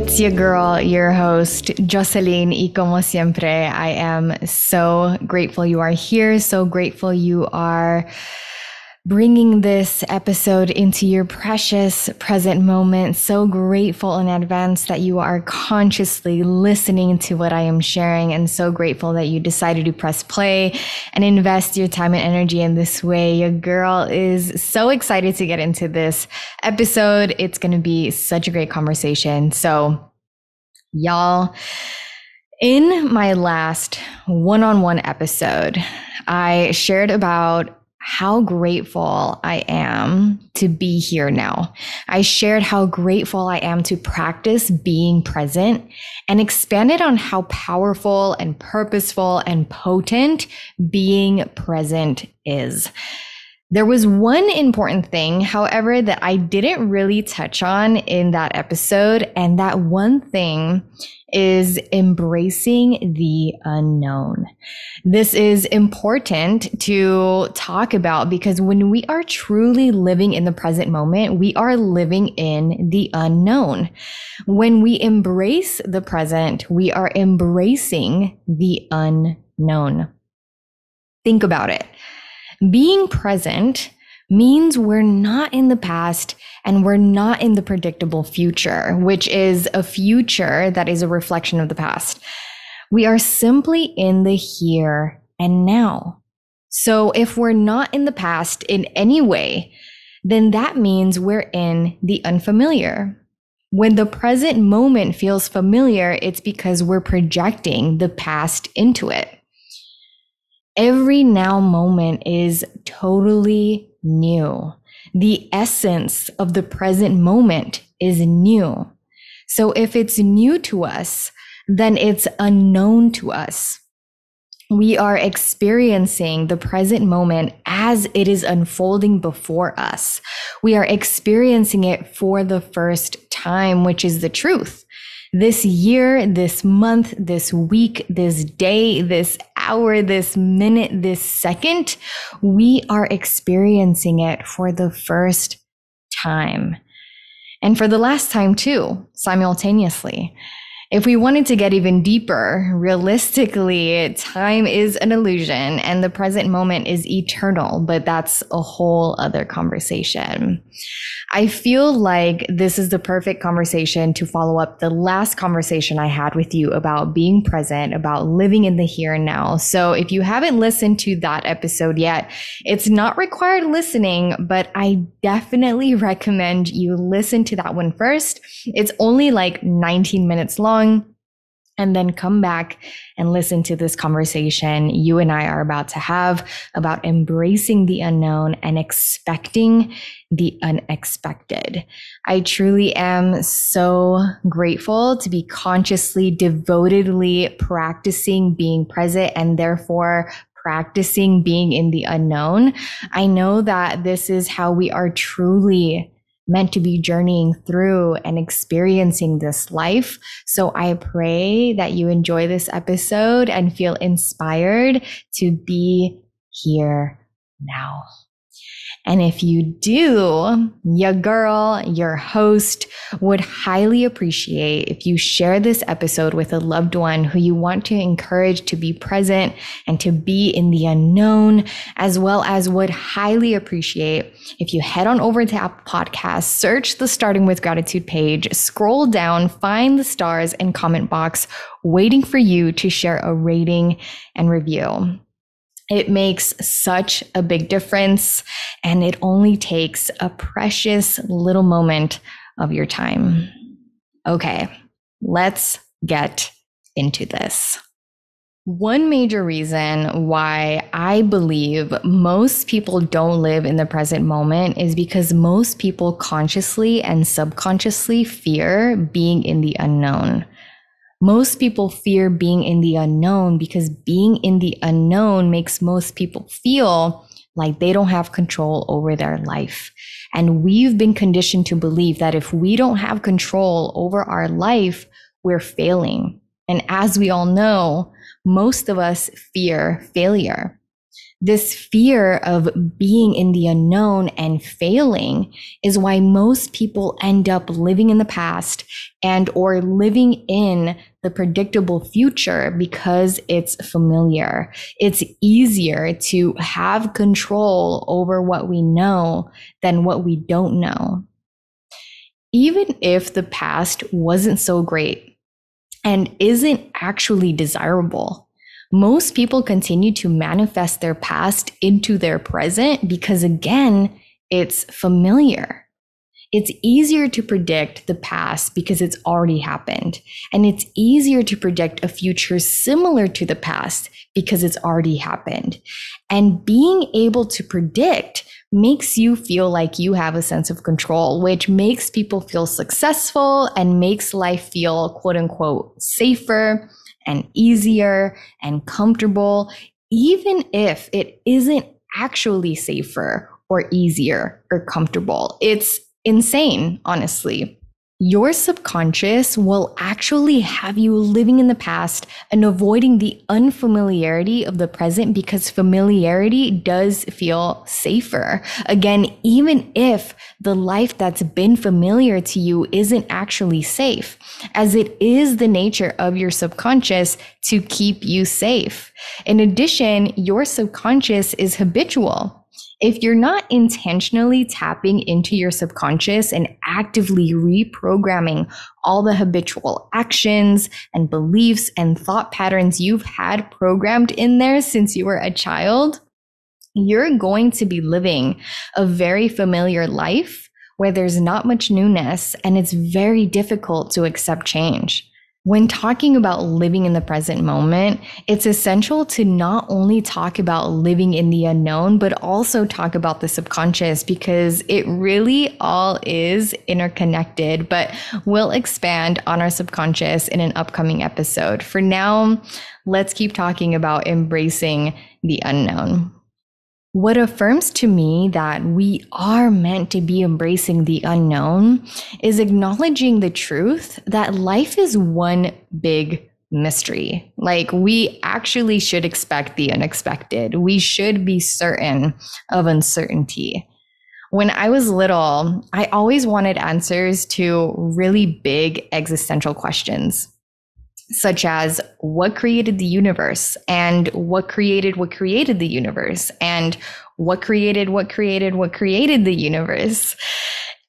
It's your girl, your host, Jocelyn, y como siempre, I am so grateful you are here, so grateful you are bringing this episode into your precious present moment. So grateful in advance that you are consciously listening to what I am sharing, and so grateful that you decided to press play and invest your time and energy in this way. Your girl is so excited to get into this episode. It's going to be such a great conversation. So, y'all, in my last one-on-one episode, I shared about how grateful I am to be here now. I shared how grateful I am to practice being present, and expanded on how powerful and purposeful and potent being present is. There was one important thing, however, that I didn't really touch on in that episode, and that one thing is embracing the unknown. This is important to talk about because when we are truly living in the present moment, we are living in the unknown. When we embrace the present, we are embracing the unknown. Think about it. Being present means we're not in the past and we're not in the predictable future, which is a future that is a reflection of the past. We are simply in the here and now. So if we're not in the past in any way, then that means we're in the unfamiliar. When the present moment feels familiar, it's because we're projecting the past into it. Every now moment is totally new. The essence of the present moment is new. So if it's new to us, then it's unknown to us. We are experiencing the present moment as it is unfolding before us. We are experiencing it for the first time, which is the truth. This year, this month, this week, this day, this hour, this minute, this second, we are experiencing it for the first time. And for the last time too, simultaneously. If we wanted to get even deeper, realistically, time is an illusion and the present moment is eternal, but that's a whole other conversation. I feel like this is the perfect conversation to follow up the last conversation I had with you about being present, about living in the here and now. So if you haven't listened to that episode yet, it's not required listening, but I definitely recommend you listen to that one first. It's only like 19 minutes long. And then come back and listen to this conversation you and I are about to have about embracing the unknown and expecting the unexpected. I truly am so grateful to be consciously, devotedly practicing being present and therefore practicing being in the unknown. I know that this is how we are truly meant to be journeying through and experiencing this life. So I pray that you enjoy this episode and feel inspired to be here now. And if you do, your girl, your host would highly appreciate if you share this episode with a loved one who you want to encourage to be present and to be in the unknown, as well as would highly appreciate if you head on over to Apple Podcasts, search the Starting With Gratitude page, scroll down, find the stars and comment box waiting for you to share a rating and review. It makes such a big difference, and it only takes a precious little moment of your time. Okay, let's get into this. One major reason why I believe most people don't live in the present moment is because most people consciously and subconsciously fear being in the unknown. Most people fear being in the unknown because being in the unknown makes most people feel like they don't have control over their life. And we've been conditioned to believe that if we don't have control over our life, we're failing. And as we all know, most of us fear failure. This fear of being in the unknown and failing is why most people end up living in the past and or living in the predictable future because it's familiar. It's easier to have control over what we know than what we don't know. Even if the past wasn't so great and isn't actually desirable, most people continue to manifest their past into their present because, again, it's familiar. It's easier to predict the past because it's already happened. And it's easier to predict a future similar to the past because it's already happened. And being able to predict makes you feel like you have a sense of control, which makes people feel successful and makes life feel, quote unquote, safer and easier and comfortable, even if it isn't actually safer or easier or comfortable. It's insane, honestly. Your subconscious will actually have you living in the past and avoiding the unfamiliarity of the present because familiarity does feel safer. Again, even if the life that's been familiar to you isn't actually safe, as it is the nature of your subconscious to keep you safe. In addition, your subconscious is habitual. If you're not intentionally tapping into your subconscious and actively reprogramming all the habitual actions and beliefs and thought patterns you've had programmed in there since you were a child, you're going to be living a very familiar life where there's not much newness and it's very difficult to accept change. When talking about living in the present moment, it's essential to not only talk about living in the unknown, but also talk about the subconscious because it really all is interconnected. But we'll expand on our subconscious in an upcoming episode. For now, let's keep talking about embracing the unknown. What affirms to me that we are meant to be embracing the unknown is acknowledging the truth that life is one big mystery. Like, we actually should expect the unexpected. We should be certain of uncertainty. When I was little, I always wanted answers to really big existential questions, such as what created the universe and what created the universe and what created the universe.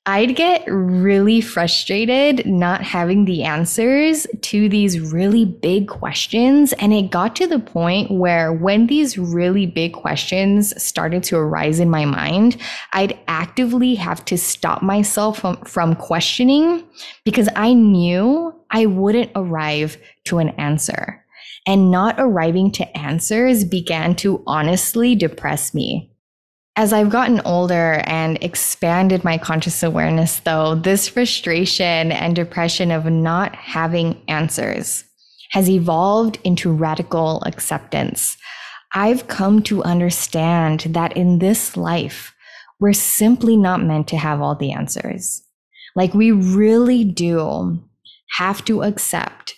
I'd get really frustrated not having the answers to these really big questions. And it got to the point where when these really big questions started to arise in my mind, I'd actively have to stop myself from questioning because I knew I wouldn't arrive to an answer. And not arriving to answers began to honestly depress me. As I've gotten older and expanded my conscious awareness, though, this frustration and depression of not having answers has evolved into radical acceptance. I've come to understand that in this life, we're simply not meant to have all the answers. Like, we really do have to accept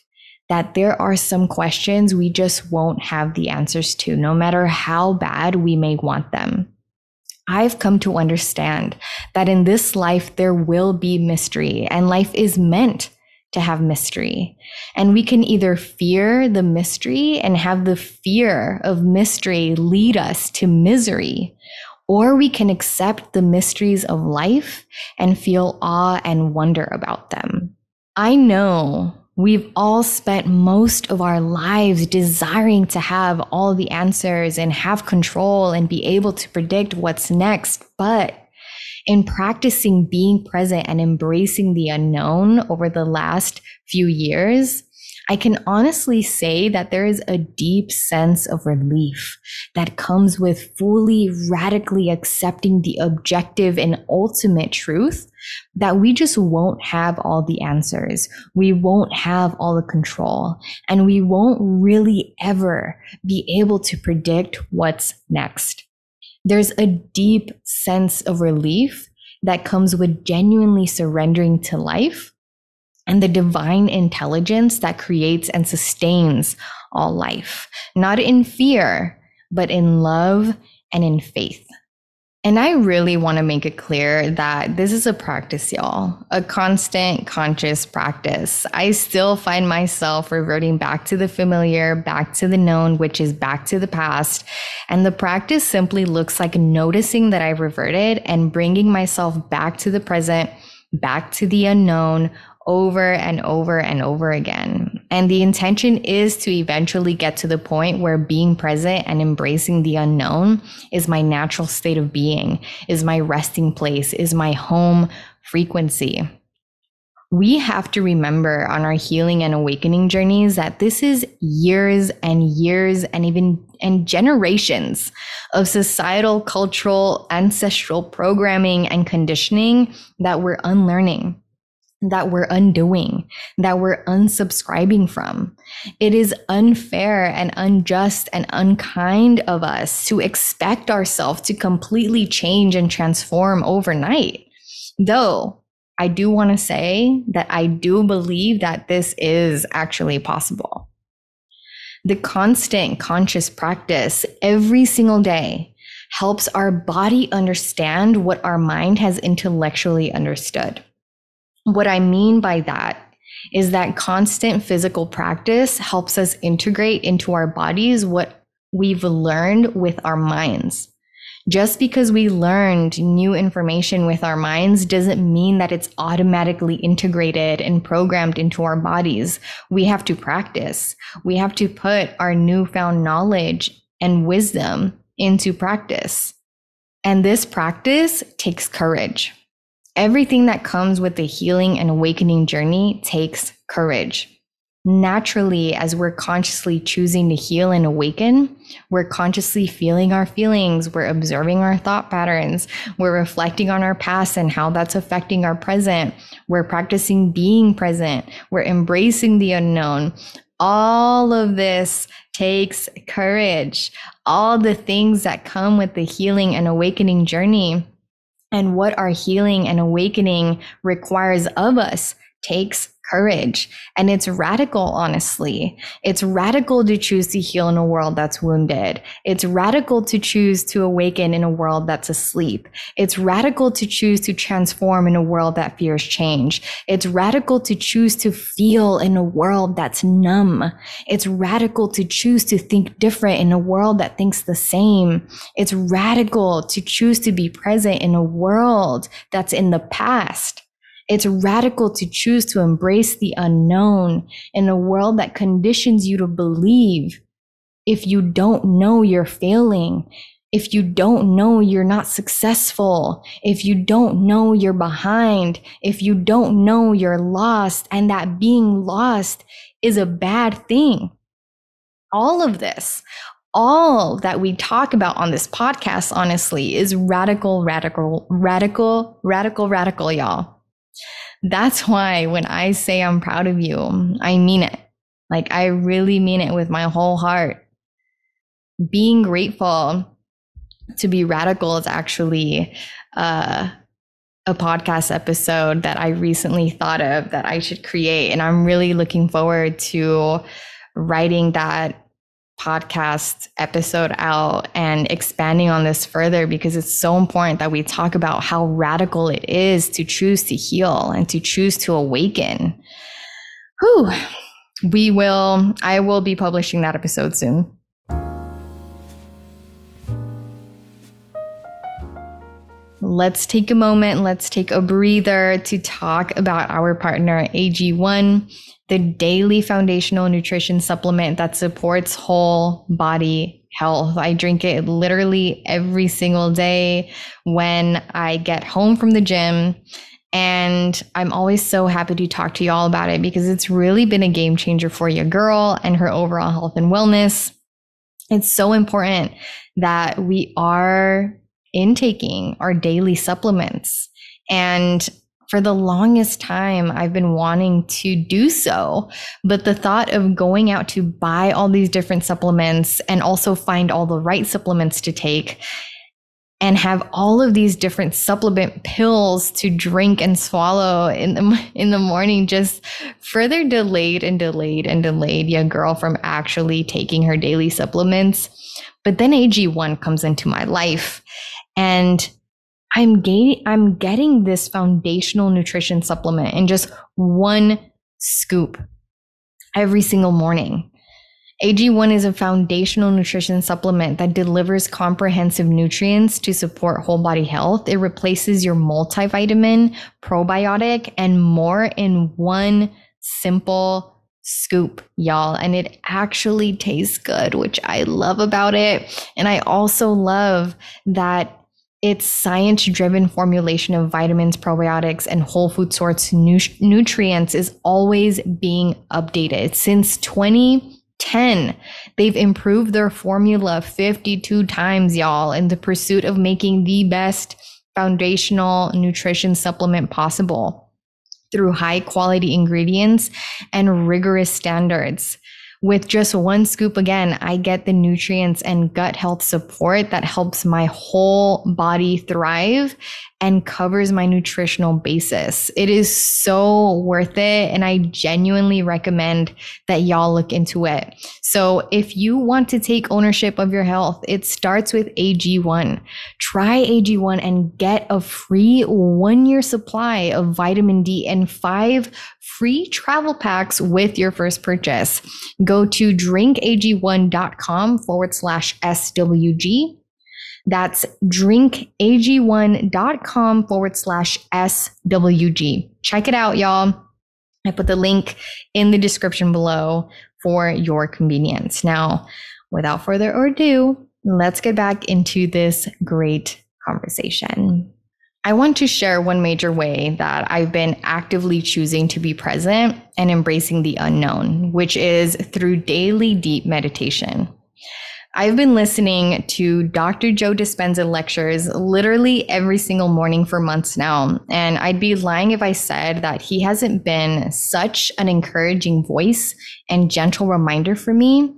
that there are some questions we just won't have the answers to, no matter how bad we may want them. I've come to understand that in this life, there will be mystery, and life is meant to have mystery. And we can either fear the mystery and have the fear of mystery lead us to misery, or we can accept the mysteries of life and feel awe and wonder about them. I know we've all spent most of our lives desiring to have all the answers and have control and be able to predict what's next. But in practicing being present and embracing the unknown over the last few years, I can honestly say that there is a deep sense of relief that comes with fully radically accepting the objective and ultimate truth that we just won't have all the answers. We won't have all the control, and we won't really ever be able to predict what's next. There's a deep sense of relief that comes with genuinely surrendering to life and the divine intelligence that creates and sustains all life, not in fear, but in love and in faith. And I really want to make it clear that this is a practice, y'all, a constant conscious practice. I still find myself reverting back to the familiar, back to the known, which is back to the past. And the practice simply looks like noticing that I reverted and bringing myself back to the present, back to the unknown, over and over and over again. And the intention is to eventually get to the point where being present and embracing the unknown is my natural state of being, is my resting place, is my home frequency. We have to remember on our healing and awakening journeys that this is years and even generations of societal, cultural, ancestral programming and conditioning that we're unlearning, that we're undoing, that we're unsubscribing from. It is unfair and unjust and unkind of us to expect ourselves to completely change and transform overnight. Though I do want to say that I do believe that this is actually possible. The constant conscious practice every single day helps our body understand what our mind has intellectually understood. What I mean by that is that constant physical practice helps us integrate into our bodies what we've learned with our minds. Just because we learned new information with our minds doesn't mean that it's automatically integrated and programmed into our bodies. We have to practice. We have to put our newfound knowledge and wisdom into practice. And this practice takes courage. Everything that comes with the healing and awakening journey takes courage. Naturally, as we're consciously choosing to heal and awaken, we're consciously feeling our feelings, we're observing our thought patterns, we're reflecting on our past and how that's affecting our present, we're practicing being present, we're embracing the unknown. All of this takes courage. All the things that come with the healing and awakening journey and what our healing and awakening requires of us takes courage. And it's radical, honestly. It's radical to choose to heal in a world that's wounded. It's radical to choose to awaken in a world that's asleep. It's radical to choose to transform in a world that fears change. It's radical to choose to feel in a world that's numb. It's radical to choose to think different in a world that thinks the same. It's radical to choose to be present in a world that's in the past. It's radical to choose to embrace the unknown in a world that conditions you to believe if you don't know you're failing, if you don't know you're not successful, if you don't know you're behind, if you don't know you're lost, and that being lost is a bad thing. All of this, all that we talk about on this podcast, honestly, is radical, y'all. That's why when I say I'm proud of you, I mean it. Like, I really mean it with my whole heart. Being grateful to be radical is actually a podcast episode that I recently thought of that I should create. And I'm really looking forward to writing that podcast episode out and expanding on this further, because it's so important that we talk about how radical it is to choose to heal and to choose to awaken. I will be publishing that episode soon. Let's take a moment, let's take a breather to talk about our partner, AG1, the daily foundational nutrition supplement that supports whole body health. I drink it literally every single day when I get home from the gym. And I'm always so happy to talk to y'all about it because it's really been a game changer for your girl and her overall health and wellness. It's so important that we are intaking our daily supplements. And for the longest time, I've been wanting to do so. But the thought of going out to buy all these different supplements and also find all the right supplements to take and have all of these different supplement pills to drink and swallow in the morning just further delayed your girl from actually taking her daily supplements. But then AG1 comes into my life, and I'm getting this foundational nutrition supplement in just one scoop every single morning. AG1 is a foundational nutrition supplement that delivers comprehensive nutrients to support whole body health. It replaces your multivitamin, probiotic, and more in one simple scoop, y'all. And it actually tastes good, which I love about it. And I also love that its science-driven formulation of vitamins, probiotics, and whole food source nutrients is always being updated. Since 2010, they've improved their formula 52 times, y'all, in the pursuit of making the best foundational nutrition supplement possible through high quality ingredients and rigorous standards. With just one scoop, again, I get the nutrients and gut health support that helps my whole body thrive and covers my nutritional basis. It is so worth it, and I genuinely recommend that y'all look into it. So if you want to take ownership of your health, it starts with AG1. Try AG1 and get a free 1-year supply of vitamin D and 5 free travel packs with your first purchase. Go to drinkag1.com/SWG. That's drinkag1.com/SWG. Check it out, y'all. I put the link in the description below for your convenience. Now, without further ado, let's get back into this great conversation. I want to share one major way that I've been actively choosing to be present and embracing the unknown, which is through daily deep meditation. I've been listening to Dr. Joe Dispenza lectures literally every single morning for months now, and I'd be lying if I said that he hasn't been such an encouraging voice and gentle reminder for me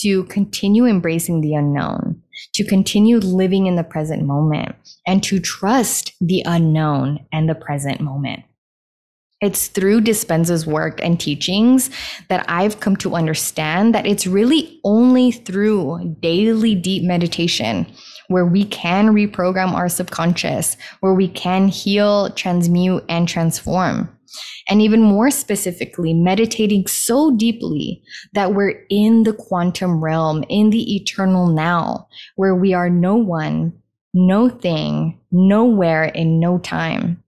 to continue embracing the unknown, to continue living in the present moment, and to trust the unknown and the present moment. It's through Dispenza's work and teachings that I've come to understand that it's really only through daily deep meditation where we can reprogram our subconscious, where we can heal, transmute, and transform. And even more specifically, meditating so deeply that we're in the quantum realm, in the eternal now, where we are no one, no thing, nowhere, in no time.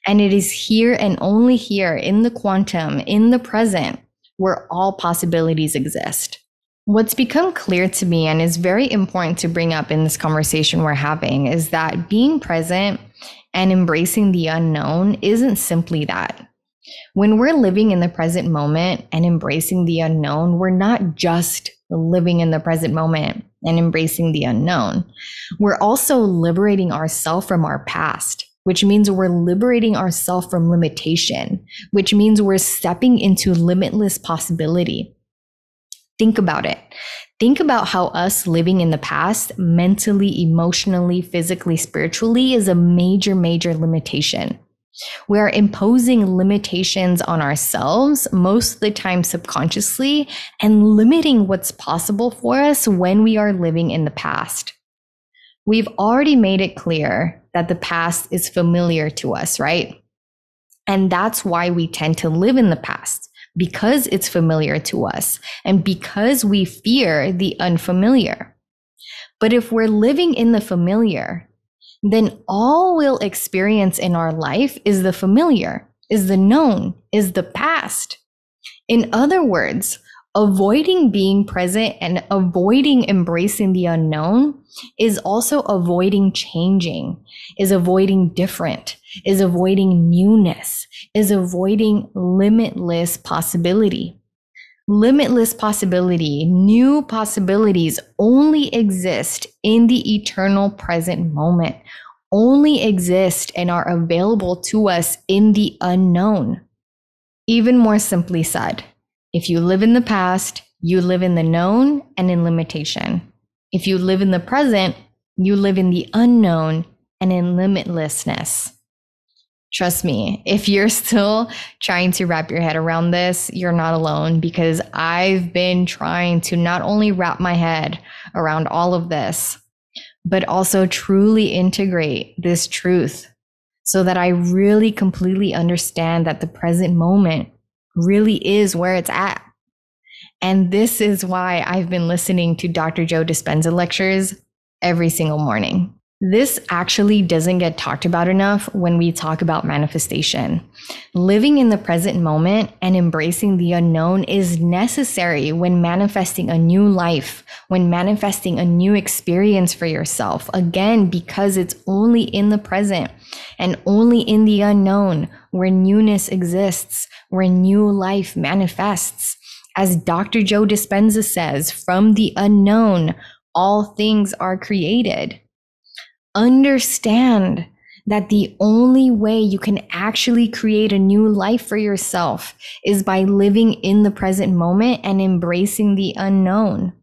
And it is here and only here in the quantum, in the present, where all possibilities exist. What's become clear to me and is very important to bring up in this conversation we're having is that being present and embracing the unknown isn't simply that. When we're living in the present moment and embracing the unknown, we're not just living in the present moment and embracing the unknown. We're also liberating ourselves from our past, which means we're liberating ourselves from limitation, which means we're stepping into limitless possibility. Think about it. Think about how us living in the past, mentally, emotionally, physically, spiritually, is a major, major limitation. We are imposing limitations on ourselves, most of the time subconsciously, and limiting what's possible for us when we are living in the past. We've already made it clear that the past is familiar to us, right? And that's why we tend to live in the past, because it's familiar to us and because we fear the unfamiliar. But if we're living in the familiar, then all we'll experience in our life is the familiar, is the known, is the past. In other words, avoiding being present and avoiding embracing the unknown is also avoiding changing, is avoiding different, is avoiding newness, is avoiding limitless possibility. Limitless possibility, new possibilities only exist in the eternal present moment, only exist and are available to us in the unknown. Even more simply said, if you live in the past, you live in the known and in limitation. If you live in the present, you live in the unknown and in limitlessness. Trust me, if you're still trying to wrap your head around this, you're not alone, because I've been trying to not only wrap my head around all of this, but also truly integrate this truth so that I really completely understand that the present moment really is where it's at. And this is why I've been listening to Dr. Joe Dispenza lectures every single morning. This actually doesn't get talked about enough when we talk about manifestation. Living in the present moment and embracing the unknown is necessary when manifesting a new life, when manifesting a new experience for yourself. Again, because it's only in the present and only in the unknown where newness exists, where new life manifests. As Dr. Joe Dispenza says, from the unknown, all things are created. Understand that the only way you can actually create a new life for yourself is by living in the present moment and embracing the unknown.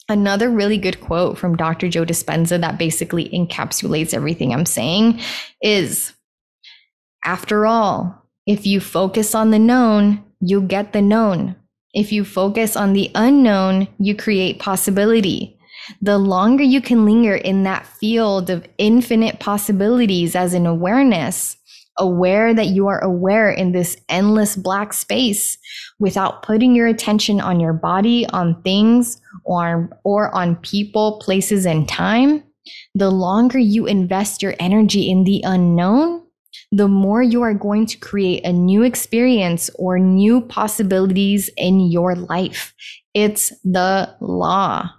Another really good quote from Dr. Joe Dispenza that basically encapsulates everything I'm saying is, after all, if you focus on the known, you get the known. If you focus on the unknown, you create possibility. The longer you can linger in that field of infinite possibilities as an awareness, aware that you are aware in this endless black space without putting your attention on your body, on things, or on people, places, and time, the longer you invest your energy in the unknown, the more you are going to create a new experience or new possibilities in your life. It's the law.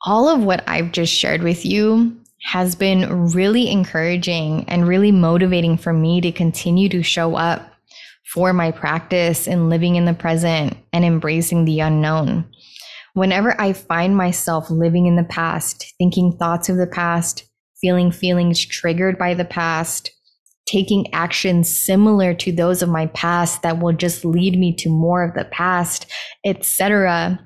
All of what I've just shared with you has been really encouraging and really motivating for me to continue to show up for my practice in living in the present and embracing the unknown. Whenever I find myself living in the past, thinking thoughts of the past, feeling feelings triggered by the past, taking actions similar to those of my past that will just lead me to more of the past, etc.,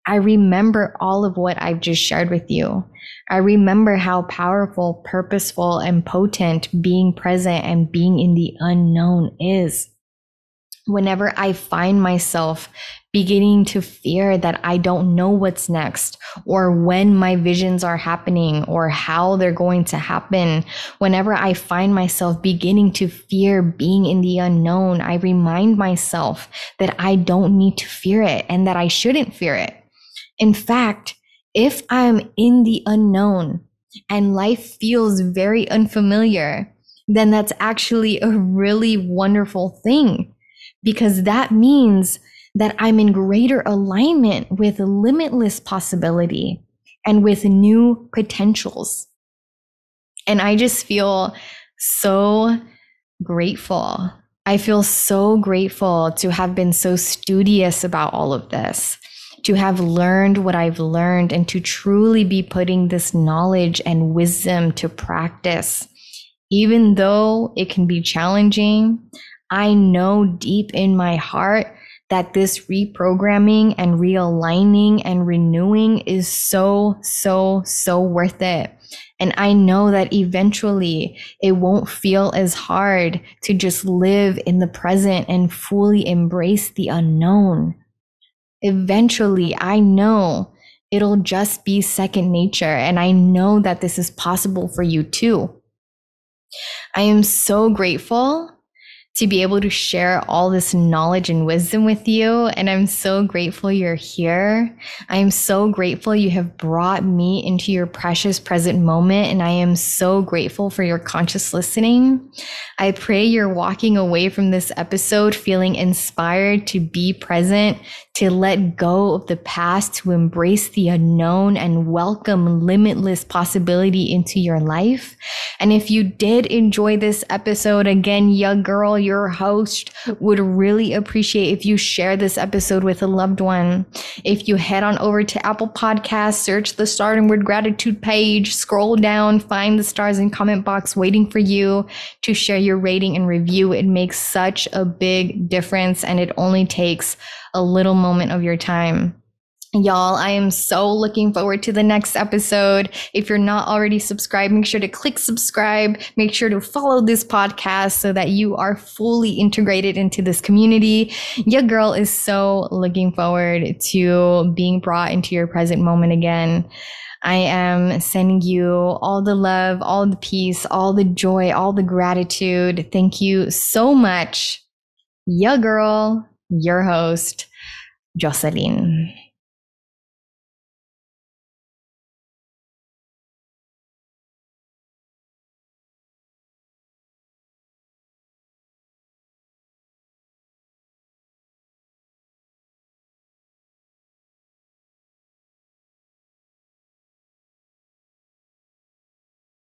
I remember all of what I've just shared with you. I remember how powerful, purposeful, and potent being present and being in the unknown is. Whenever I find myself beginning to fear that I don't know what's next, or when my visions are happening, or how they're going to happen, whenever I find myself beginning to fear being in the unknown, I remind myself that I don't need to fear it and that I shouldn't fear it. In fact, if I'm in the unknown and life feels very unfamiliar, then that's actually a really wonderful thing, because that means that I'm in greater alignment with limitless possibility and with new potentials. And I just feel so grateful. I feel so grateful to have been so studious about all of this, to have learned what I've learned, and to truly be putting this knowledge and wisdom to practice. Even though it can be challenging, I know deep in my heart that this reprogramming and realigning and renewing is so worth it. And I know that eventually it won't feel as hard to just live in the present and fully embrace the unknown. Eventually, I know it'll just be second nature, and I know that this is possible for you too. I am so grateful to be able to share all this knowledge and wisdom with you. And I'm so grateful you're here. I am so grateful you have brought me into your precious present moment. And I am so grateful for your conscious listening. I pray you're walking away from this episode feeling inspired to be present, to let go of the past, to embrace the unknown and welcome limitless possibility into your life. And if you did enjoy this episode, again, young girl, your host, would really appreciate if you share this episode with a loved one. If you head on over to Apple Podcasts, search the Starting with Gratitude page, scroll down, find the stars and comment box waiting for you to share your rating and review. It makes such a big difference, and it only takes a little moment of your time. Y'all, I am so looking forward to the next episode. If you're not already subscribed, make sure to click subscribe. Make sure to follow this podcast so that you are fully integrated into this community. Your girl is so looking forward to being brought into your present moment again. I am sending you all the love, all the peace, all the joy, all the gratitude. Thank you so much. Your girl, your host, Jocelyn.